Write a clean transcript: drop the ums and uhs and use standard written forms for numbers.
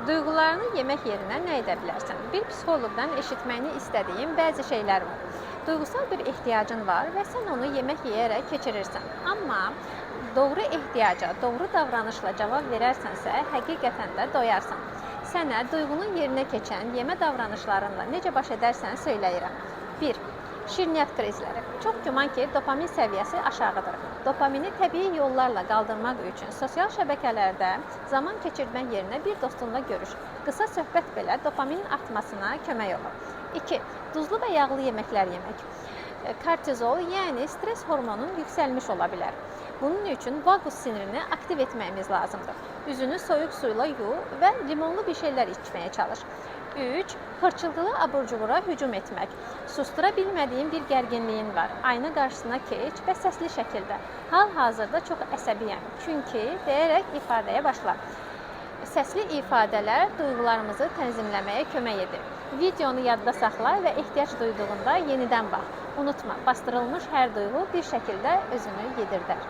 Duyğularını yemək yerinə nə edə bilərsən? Bir psixoloqdan eşitməyini istədiyin bəzi şeylər var. Duyğusal bir ehtiyacın var və sən onu yemək yeyərək keçirirsən. Amma doğru ehtiyaca, doğru davranışla cavab verərsənsə, həqiqətən də doyarsan. Sənə duyğunun yerinə keçən yemə davranışlarınla necə baş edərsən söyləyirəm. 1. Şirniyyat krizləri. Çox güman ki, dopamin səviyyəsi aşağıdır. Dopamini təbii yollarla qaldırmaq üçün sosial şəbəkələrdə zaman keçirmək yerinə bir dostunla görüş. Qısa söhbət belə dopaminin artmasına kömək olur. 2. Duzlu və yağlı yeməklər yemək. Kortizol, yəni stres hormonun yüksəlmiş ola bilər. Bunun üçün vagus sinirini aktiv etməyimiz lazımdır. Üzünü soyuq suyla yu və limonlu bir şeylər içməyə çalış. 3. Hırçıldılı abur-cubura hücum etmək. Sustura bilmədiyin bir gərginliyin var. Ayna qarşısına keç və səsli şəkildə. Hal-hazırda çox əsəbiyəm, çünki deyərək ifadəyə başla. Səsli ifadələr duyğularımızı tənzimləməyə kömək edir. Videonu yadda saxla və ehtiyac duyduğunda yenidən bax. Unutma, bastırılmış hər duyğu bir şəkildə özünü yedirdər.